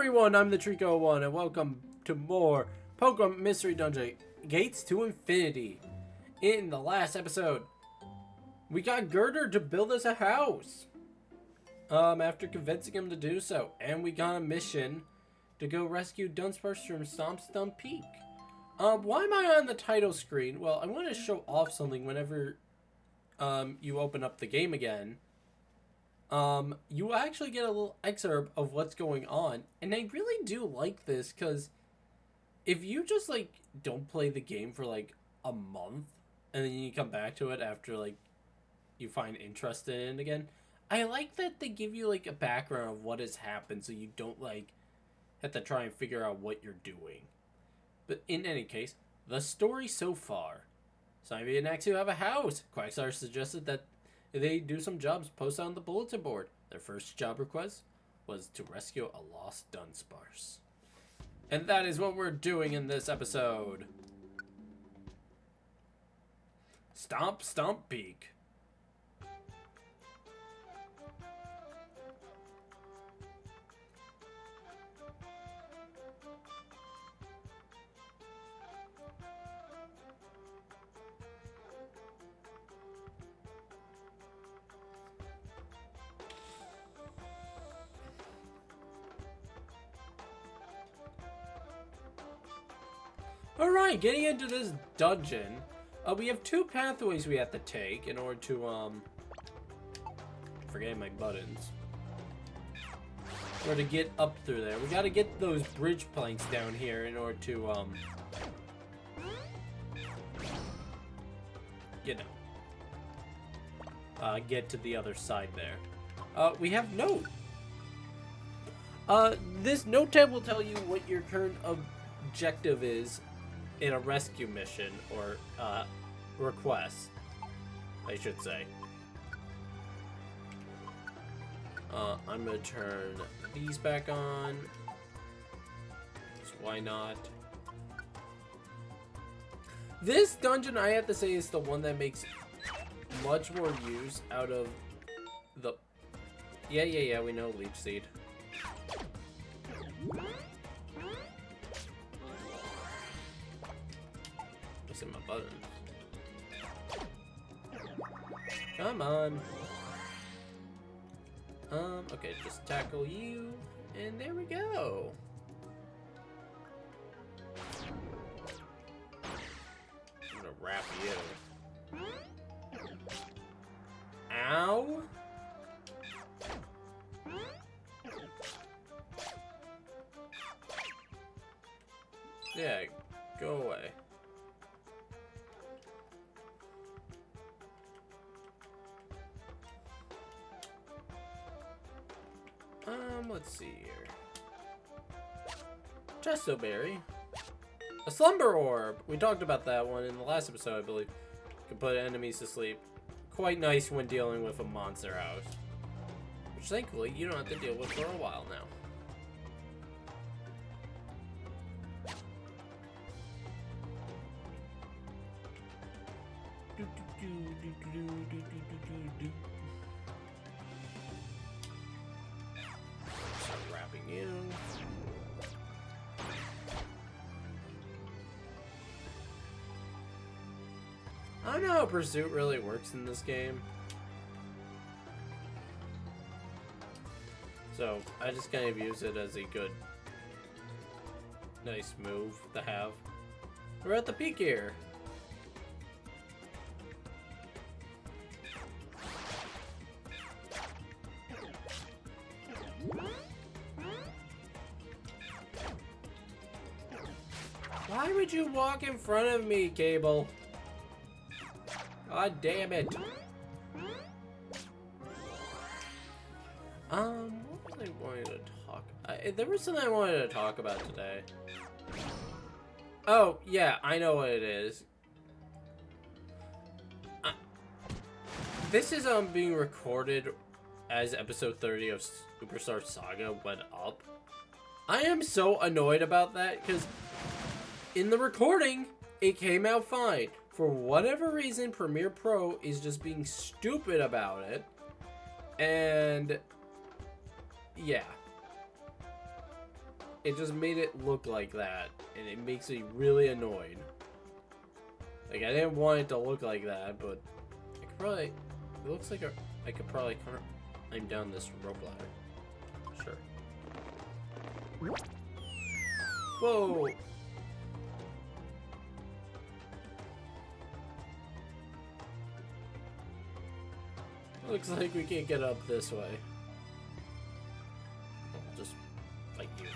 everyone, I'm the Trico1 and welcome to more Pokemon Mystery Dungeon Gates to Infinity. In the last episode, we got Girder to build us a house. After convincing him to do so, and we got a mission to go rescue Dunsparce from Stomp Peak. Why am I on the title screen? Well, I want to show off something whenever you open up the game again. You actually get a little excerpt of what's going on, and I really do like this, because if you just, like, don't play the game for, like, a month, and then you come back to it after, like, you find interest in it again, I like that they give you, like, a background of what has happened, so you don't, like, have to try and figure out what you're doing. But in any case, the story so far. Snivy and Axu have a house. Quagsire suggested that they do some jobs posted on the bulletin board. Their first job request was to rescue a lost Dunsparce. And that is what we're doing in this episode. Stomp Peak. Alright, getting into this dungeon, we have two pathways we have to take in order to, forgetting my buttons. In order to get up through there. We gotta get those bridge planks down here in order to, you know, get to the other side there. We have note. This note tab will tell you what your current objective is in a rescue mission or request, I should say. I'm gonna turn these back on. So why not? This dungeon, I have to say, is the one that makes much more use out of the... Yeah, we know Leech Seed. Missing my buttons. Come on. Okay, just tackle you, and there we go. I'm gonna wrap you. Ow. Yeah, go away. Let's see here. Chesto Berry. A Slumber Orb. We talked about that one in the last episode, I believe. Can put enemies to sleep. Quite nice when dealing with a monster house. Which, thankfully, you don't have to deal with for a while now. Wrapping you. I don't know how Pursuit really works in this game. So, I just kind of use it as a good, nice move to have. We're at the peak here. Why would you walk in front of me, Cable? God damn it. What was I wanting to talk about? There was something I wanted to talk about today. Oh, yeah, I know what it is. This is being recorded as episode 30 of Superstar Saga went up. I am so annoyed about that, because in the recording, it came out fine. For whatever reason, Premiere Pro is just being stupid about it. And yeah. it just made it look like that, and it makes me really annoyed. Like, I didn't want it to look like that, but I could probably, it looks like I could probably climb down this rope ladder. Sure. Whoa! Looks like we can't get up this way. I'll just fight you.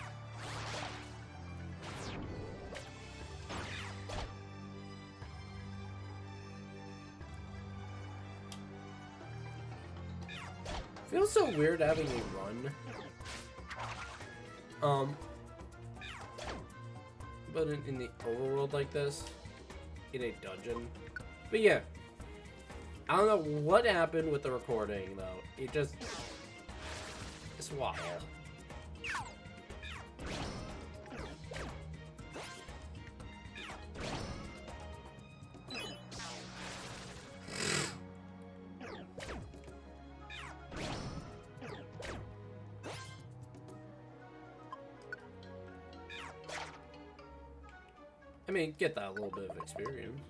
Feels so weird having a run. But in the overworld like this, in a dungeon. But yeah, I don't know what happened with the recording though. It just, it's wild. I mean, get that little bit of experience.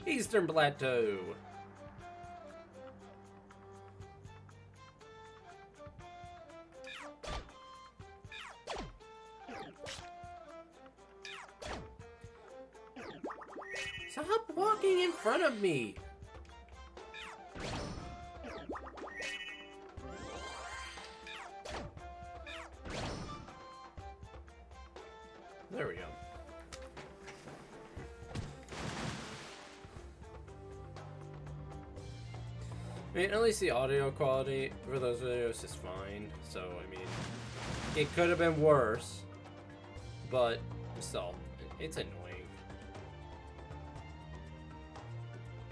Eastern Plateau. Stop walking in front of me. There we go. I mean, at least the audio quality for those videos is fine. So, I mean, it could have been worse, but still, it's annoying.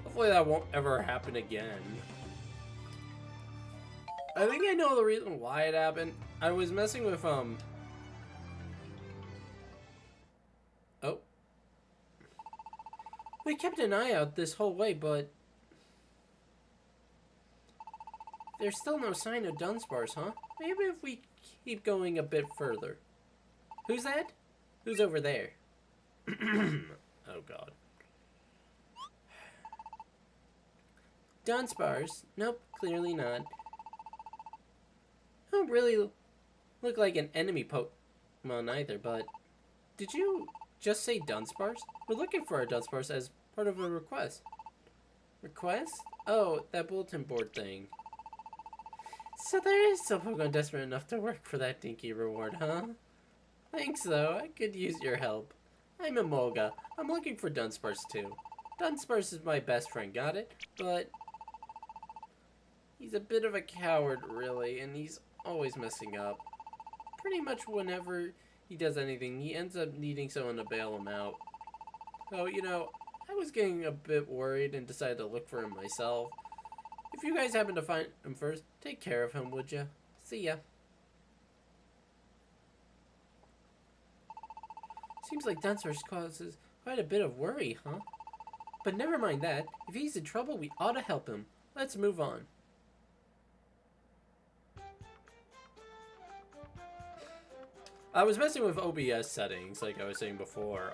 Hopefully that won't ever happen again. I think I know the reason why it happened. I was messing with, Oh. We kept an eye out this whole way, but there's still no sign of Dunsparce, huh? Maybe if we keep going a bit further. Who's that? Who's over there? Oh god. Dunsparce? Nope, clearly not. Don't really look like an enemy Pokemon either, but did you just say Dunsparce? We're looking for a Dunsparce as part of a request. Request? Oh, that bulletin board thing. So there is still Pokemon desperate enough to work for that dinky reward, huh? Thanks though, I could use your help. I'm Emolga. I'm looking for Dunsparce too. Dunsparce is my best friend, got it? But he's a bit of a coward, really, and he's always messing up. Pretty much whenever he does anything, he ends up needing someone to bail him out. Oh, you know, I was getting a bit worried and decided to look for him myself. If you guys happen to find him first, take care of him, would ya? See ya. Seems like Dunsparce causes quite a bit of worry, huh? But never mind that. If he's in trouble, we ought to help him. Let's move on. I was messing with OBS settings, like I was saying before,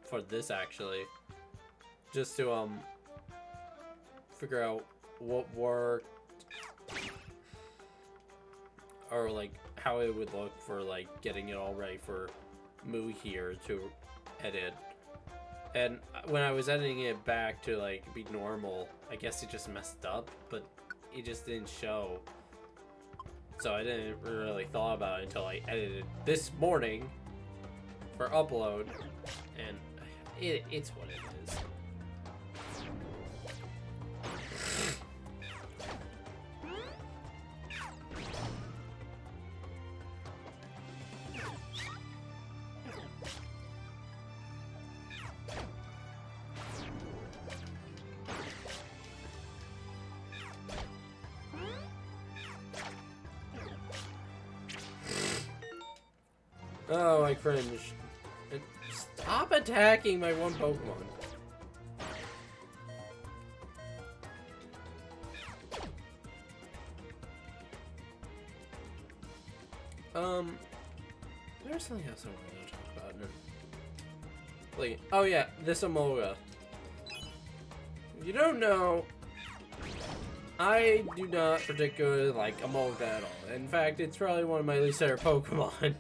for this actually. Just to, figure out what worked. Or, like, how it would look for, like, getting it all ready for Moo here to edit. And when I was editing it back to, like, be normal, I guess it just messed up, but it just didn't show. So I didn't really thought about it until I edited this morning for upload, and it's what it is. Oh, I cringe. Stop attacking my one Pokemon. There's something else I wanted to talk about. No. Like, oh yeah, this Amoga. If you don't know, I do not particularly like Amoga at all. In fact, it's probably one of my least favorite Pokemon.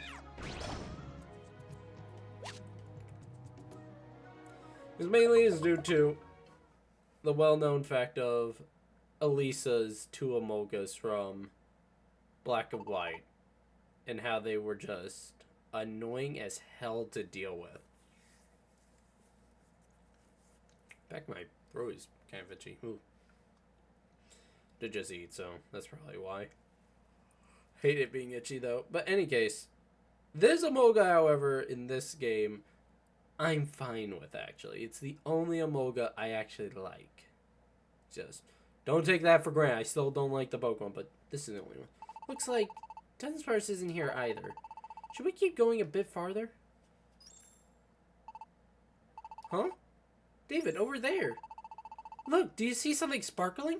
This mainly is due to the well-known fact of Elisa's two Amogas from Black and White, and how they were just annoying as hell to deal with. In fact, my throat is kind of itchy. Ooh. Did just eat, so that's probably why. Hate it being itchy, though. But any case, this Amoga, however, in this game, I'm fine with, actually. It's the only Amoga I actually like. Just, don't take that for granted. I still don't like the Pokemon, but this is the only one. Looks like Dunsparce isn't here either. Should we keep going a bit farther? Huh? David, over there. Look, do you see something sparkling?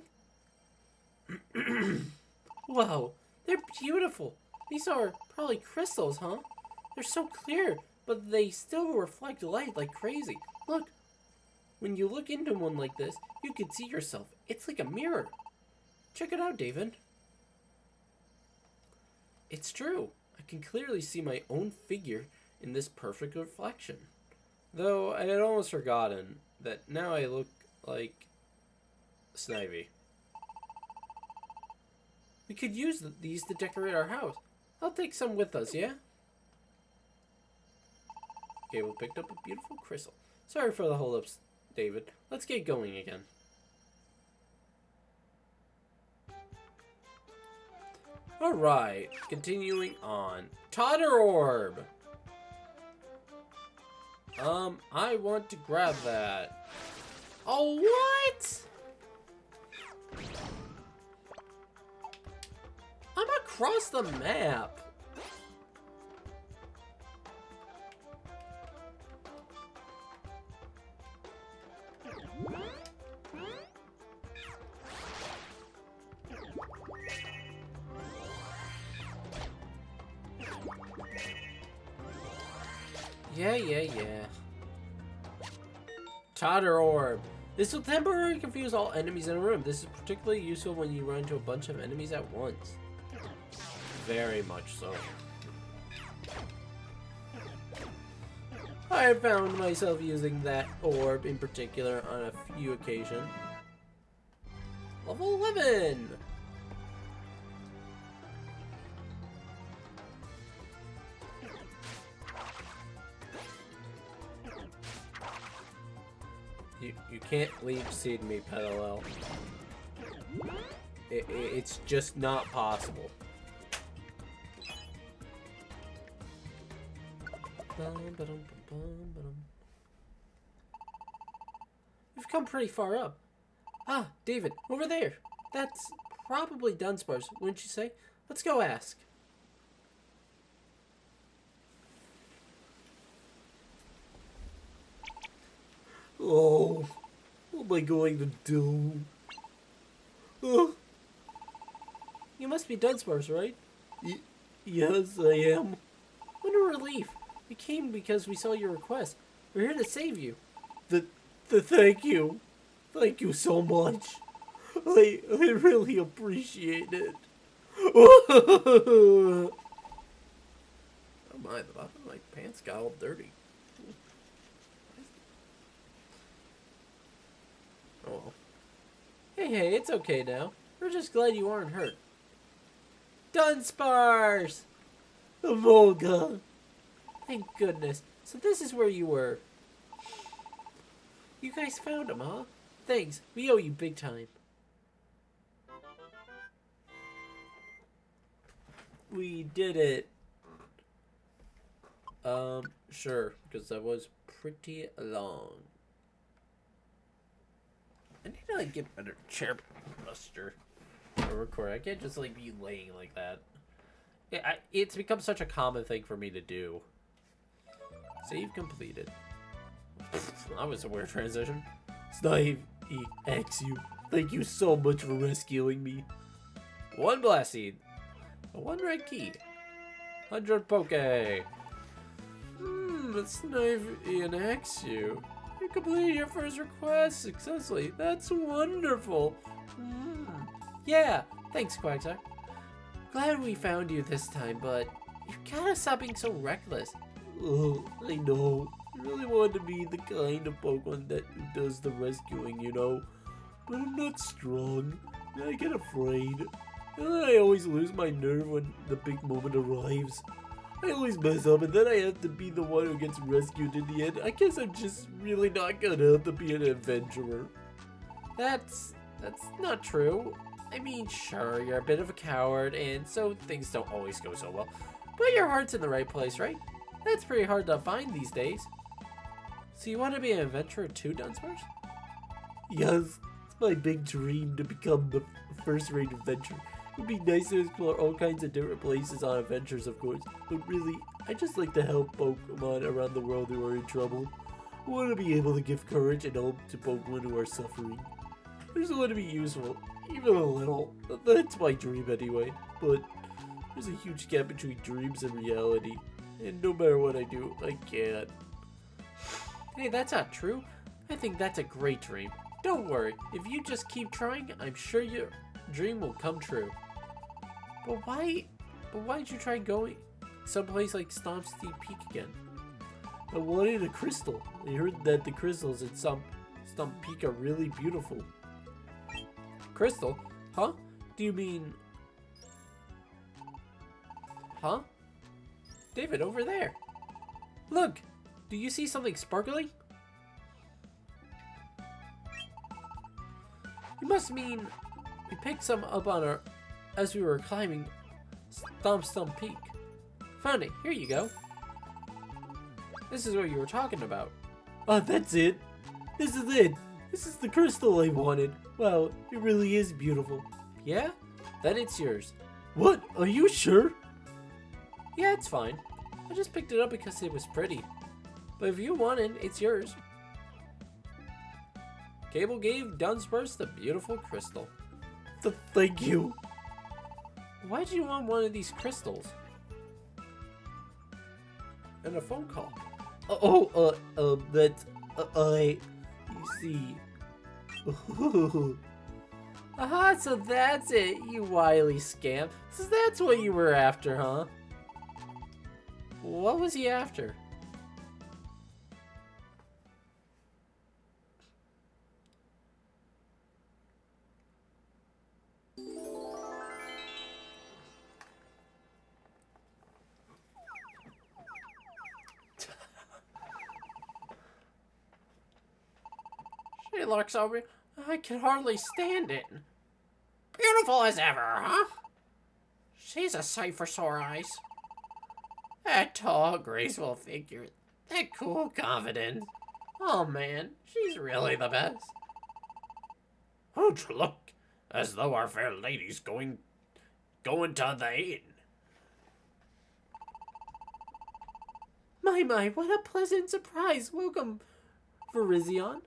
Whoa, they're beautiful. These are probably crystals, huh? They're so clear, but they still reflect light like crazy. Look, when you look into one like this, you can see yourself. It's like a mirror. Check it out, David. It's true. I can clearly see my own figure in this perfect reflection. Though I had almost forgotten that now I look like Snivy. We could use these to decorate our house. I'll take some with us, yeah? Okay, we picked up a beautiful crystal. Sorry for the hold-ups, David. Let's get going again. Alright, continuing on. Totter Orb! I want to grab that. Oh, what? I'm across the map. Yeah. Totter Orb. This will temporarily confuse all enemies in a room. This is particularly useful when you run into a bunch of enemies at once. Very much so. I have found myself using that orb in particular on a few occasions. Level 11! You can't leave seed me, Petalel. It's just not possible. We've come pretty far up. Ah, David, over there. That's probably Dunsparce, wouldn't you say? Let's go ask. Oh, what am I going to do? Oh. You must be Dunsparce, right? Yes, I am. What a relief. We came because we saw your request. We're here to save you. Thank you. Thank you so much. I really appreciate it. Oh my, the bottom of my pants got all dirty. Oh. Hey, it's okay now. We're just glad you aren't hurt. Dunsparce! Amoga! Thank goodness. So this is where you were. You guys found him, huh? Thanks. We owe you big time. We did it. Sure, because that was pretty long. I need to, like, get better chair posture to record. I can't just, like, be laying like that. It's become such a common thing for me to do. Save completed. That was a weird transition. Snive EX you. Thank you so much for rescuing me. 1 blast seed. 1 red key. 100 poke. It's nice and ask you. You completed your first request successfully. That's wonderful. Yeah, thanks, Quagsire. Glad we found you this time, but you gotta stop being so reckless. Oh, I know. I really wanted to be the kind of Pokemon that does the rescuing, you know. But I'm not strong. I get afraid. And then I always lose my nerve when the big moment arrives. I always mess up and then I have to be the one who gets rescued in the end. I guess I'm just really not good enough to be an adventurer. That's not true. I mean, sure, you're a bit of a coward, and so things don't always go so well. But your heart's in the right place, right? That's pretty hard to find these days. So you want to be an adventurer too, Dunsparce? Yes, it's my big dream to become the first-rate adventurer. It would be nice to explore all kinds of different places on adventures, of course. But really, I just like to help Pokemon around the world who are in trouble. I want to be able to give courage and hope to Pokemon who are suffering. I just want to be useful, even a little. That's my dream anyway. But there's a huge gap between dreams and reality. And no matter what I do, I can't. Hey, that's not true. I think that's a great dream. Don't worry, if you just keep trying, I'm sure your dream will come true. But why did you try going someplace like Stomp Steep Peak again? I wanted a crystal. I heard that the crystals at Stomp Peak are really beautiful. Crystal? Huh? Do you mean... Huh? David, over there. Look! Do you see something sparkling? You must mean we picked some up on our... as we were climbing Stomp Peak. Found it. Here you go. This is what you were talking about. Oh, that's it. This is it. This is the crystal I wanted. Wow, it really is beautiful. Yeah? Then it's yours. What? Are you sure? Yeah, it's fine. I just picked it up because it was pretty. But if you want it, it's yours. Cable gave Dunsparce the beautiful crystal. Thank you. Why do you want one of these crystals? And a phone call. You see. Aha, so that's it, you wily scamp. So that's what you were after, huh? What was he after? She looks over. I can hardly stand it. Beautiful as ever, huh? She's a sight for sore eyes. That tall, graceful figure. That cool confidence. Oh man, she's really the best. Won't you look as though our fair lady's going to the inn? My, what a pleasant surprise. Welcome, Virizion.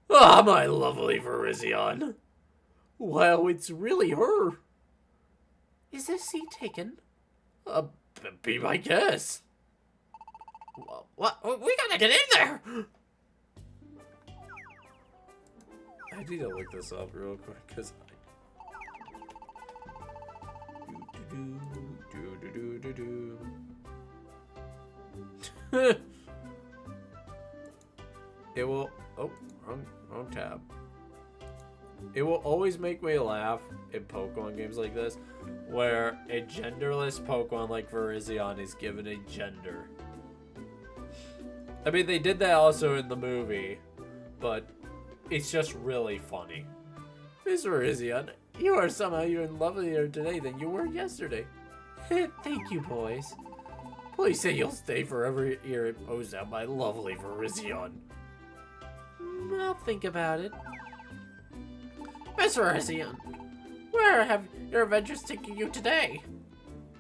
Ah, my lovely Virizion. Wow, it's really her. Is this seat taken? Be my guess. What? We gotta get in there! I need to look this up real quick, because It will... Oh, wrong tab. It will always make me laugh in Pokemon games like this, where a genderless Pokemon like Virizion is given a gender. I mean, they did that also in the movie, but it's just really funny. Miss Virizion, you are somehow even lovelier today than you were yesterday. Thank you, boys. Please say you'll stay forever here at Moos, my lovely Virizion. I'll think about it. Miss Virizion, where have your adventures taken you today?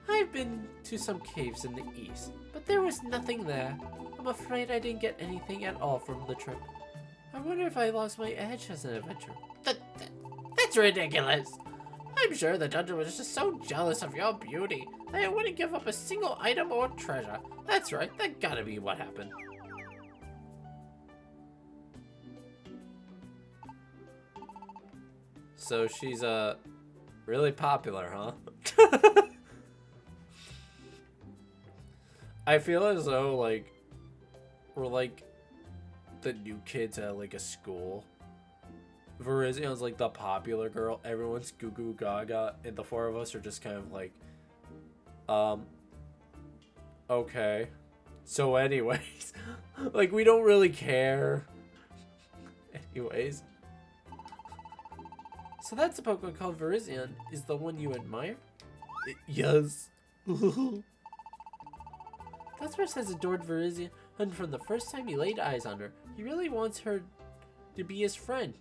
I've been to some caves in the east, but there was nothing there. I'm afraid I didn't get anything at all from the trip. I wonder if I lost my edge as an adventurer. That's ridiculous. I'm sure the dungeon was just so jealous of your beauty that it wouldn't give up a single item or treasure. That's right, that gotta be what happened. So she's, really popular, huh? I feel as though, like, we're like the new kids at, like, a school. Verizion's like the popular girl. Everyone's goo goo gaga, and the four of us are just kind of like, okay. So, anyways, like, we don't really care. Anyways. So that's a Pokemon called Virizion. Is the one you admire? Yes. Dunsparce has adored Virizion, and from the first time he laid eyes on her, he really wants her to be his friend.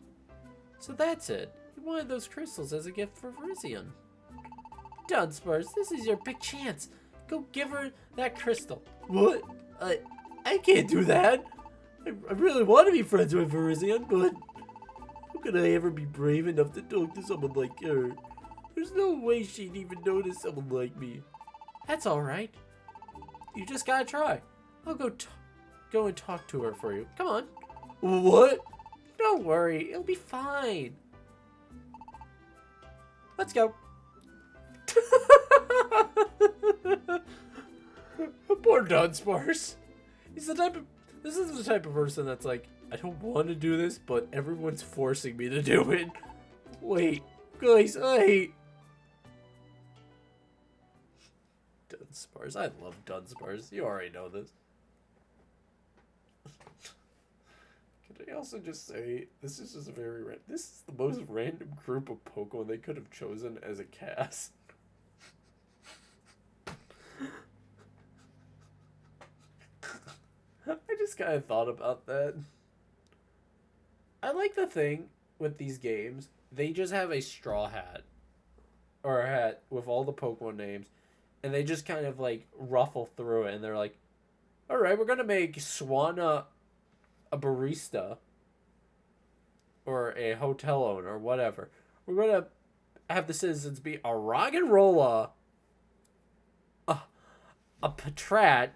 So that's it. He wanted those crystals as a gift for Virizion. Dunsparce, this is your big chance. Go give her that crystal. What? I can't do that. I really want to be friends with Virizion, but how could I ever be brave enough to talk to someone like her? There's no way she'd even notice someone like me. That's alright. You just gotta try. I'll go and talk to her for you. Come on. What? Don't worry. It'll be fine. Let's go. Poor Dunsparce. This is the type of person that's like, I don't want to do this, but everyone's forcing me to do it. Wait, guys, Dunsparce. I love Dunsparce. You already know this. Can I also just say, this is just this is the most random group of Pokemon they could have chosen as a cast. I just kind of thought about that. I like the thing with these games, they just have a straw hat. Or a hat with all the Pokemon names. And they just kind of like ruffle through it. And they're like, alright, we're going to make Swanna a barista. Or a hotel owner, or whatever. We're going to have the citizens be a Roggenrola, a Patrat,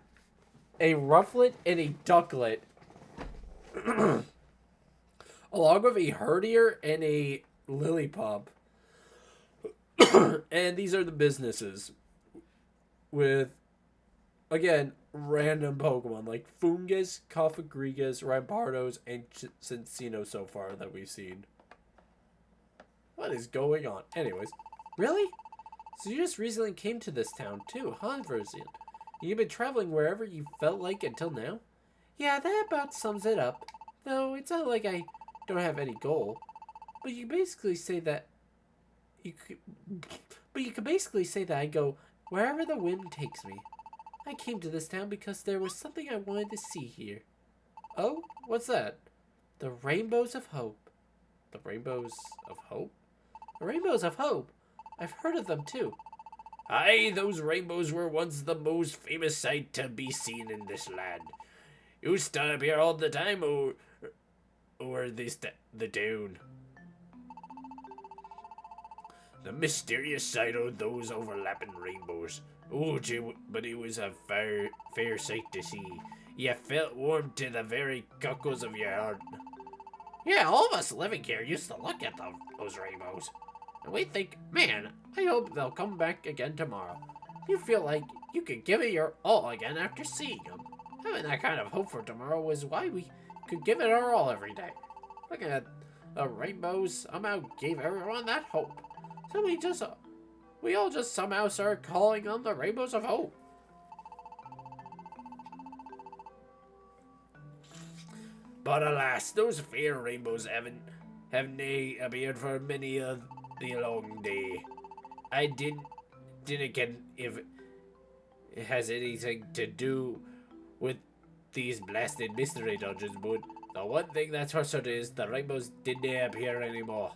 a Rufflet, and a Ducklet. Along with a Herdier and a Lillipup. And these are the businesses. With, again, random Pokemon like Fungus, Cofagrigus, Rampardos, and Cincino so far that we've seen. What is going on? Anyways. Really? So you just recently came to this town too, huh, Virizion? You've been traveling wherever you felt like until now? Yeah, that about sums it up. Though it's not like I don't have any goal. But you basically say that you could basically say that I go wherever the wind takes me. I came to this town because there was something I wanted to see here. Oh, what's that? The Rainbows of Hope. The Rainbows of Hope? The Rainbows of Hope? I've heard of them too. Aye, those rainbows were once the most famous sight to be seen in this land. Used to appear all the time over the town. The mysterious sight of those overlapping rainbows. Oh, gee, but it was a fair sight to see. You felt warm to the very cockles of your heart. Yeah, all of us living here used to look at those rainbows. And we think, man, I hope they'll come back again tomorrow. You feel like you could give it your all again after seeing them. Having that kind of hope for tomorrow was why we could give it our all every day. Looking at the rainbows somehow gave everyone that hope. So we all just somehow started calling them the Rainbows of Hope. But alas, those fair rainbows haven't appeared for many a the long day. I didn't get if it has anything to do with these blasted mystery dungeons, but the one thing that's for certain is the rainbows didn't appear anymore.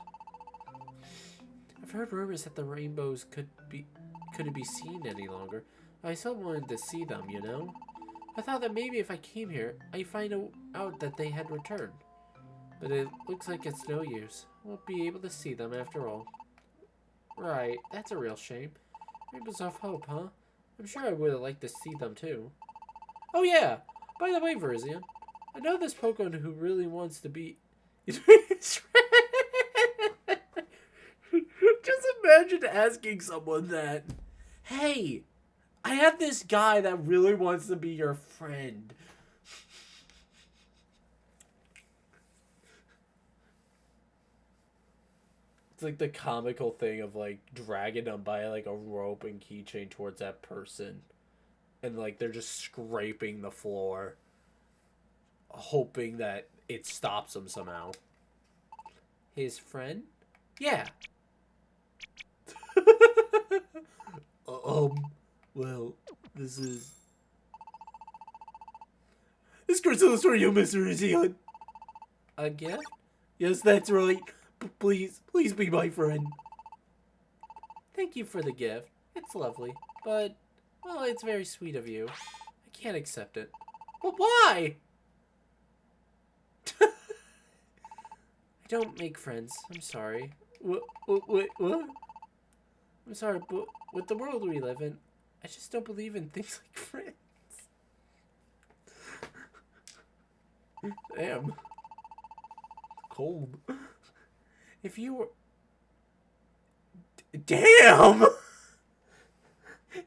I've heard rumors that the rainbows couldn't be seen any longer. I still wanted to see them, you know? I thought that maybe if I came here, I'd find out that they had returned. But it looks like it's no use. I won't be able to see them after all. Right, that's a real shame. Rainbows of Hope, huh? I'm sure I would have liked to see them too. Oh yeah, by the way, Verizion, I know this Pokemon who really wants to be... Just imagine asking someone that. Hey, I have this guy that really wants to be your friend. It's like the comical thing of like dragging them by like a rope and keychain towards that person. And like they're just scraping the floor, hoping that it stops them somehow. His friend? Yeah. Well, this is... This Grizzle's for you, Mr. Izion. A gift? Yes, that's right. Please be my friend. Thank you for the gift. It's lovely, but, well, it's very sweet of you. I can't accept it. But why? I don't make friends. I'm sorry. What? I'm sorry, but with the world we live in, I just don't believe in things like friends. Damn. Cold. If you were... Damn! If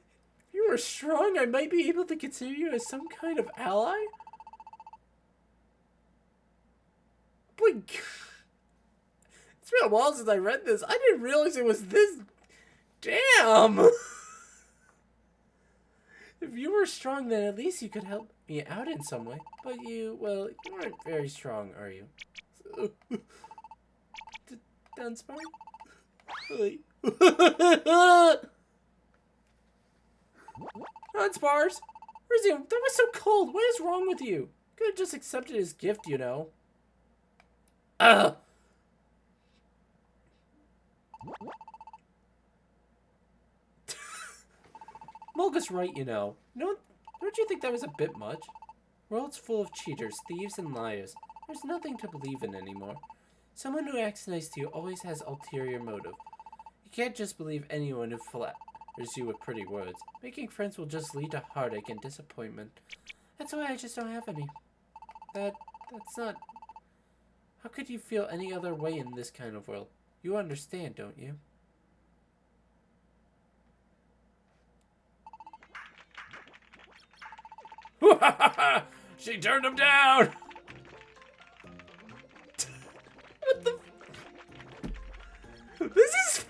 you were strong, I might be able to consider you as some kind of ally? But... It's been a while since I read this. I didn't realize it was this... Damn! If you were strong, then at least you could help me out in some way. But you aren't very strong, are you? So, Dunsparce? Dunsparce? That was so cold. What is wrong with you? Could have just accepted his gift, you know. Ugh! Mulga's right, you know. Don't you think that was a bit much? World's full of cheaters, thieves, and liars. There's nothing to believe in anymore. Someone who acts nice to you always has ulterior motive. You can't just believe anyone who flatters you with pretty words. Making friends will just lead to heartache and disappointment. That's why I just don't have any. That's not... How could you feel any other way in this kind of world? You understand, don't you? She turned him down! What the... This is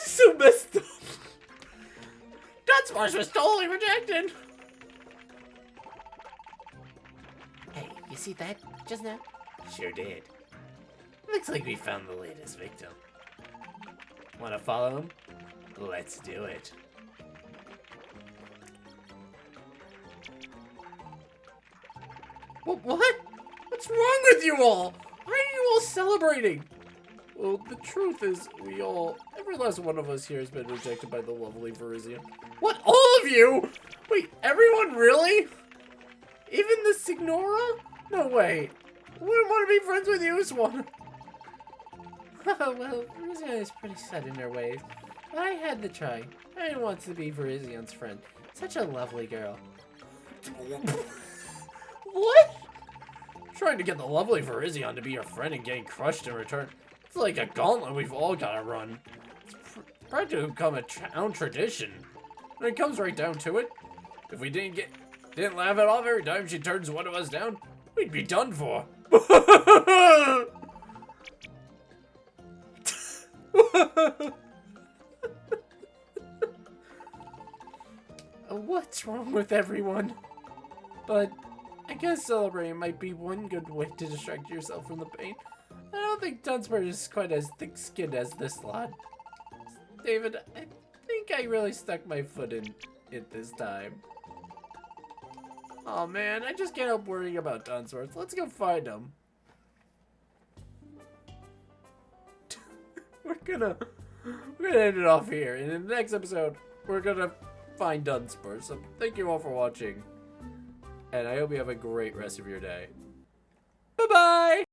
so messed up. Dunsparce was totally rejected! Hey, you see that just now? Sure did. Looks like we found the latest victim. Wanna follow him? Let's do it. What? What's wrong with you all? Why are you all celebrating? Well, the truth is, every last one of us here has been rejected by the lovely Verizion. What? All of you? Wait, everyone really? Even the Signora? No way. I wouldn't want to be friends with you, Swan. Well, Verizion is pretty set in her ways. But I had to try. I wants to be Verizion's friend. Such a lovely girl. What? Trying to get the lovely Verizion to be your friend and getting crushed in return. It's like a gauntlet we've all got to run. It's practically become a town tradition. When it comes right down to it, if we didn't laugh it off every time she turns one of us down, we'd be done for. What's wrong with everyone? But I guess celebrating might be one good way to distract yourself from the pain. I don't think Dunsparce is quite as thick-skinned as this lot. David, I think I really stuck my foot in it this time. Oh man, I just can't help worrying about Dunsparce. Let's go find him. We're gonna end it off here. And in the next episode, we're gonna find Dunsparce. So thank you all for watching. And I hope you have a great rest of your day. Bye-bye!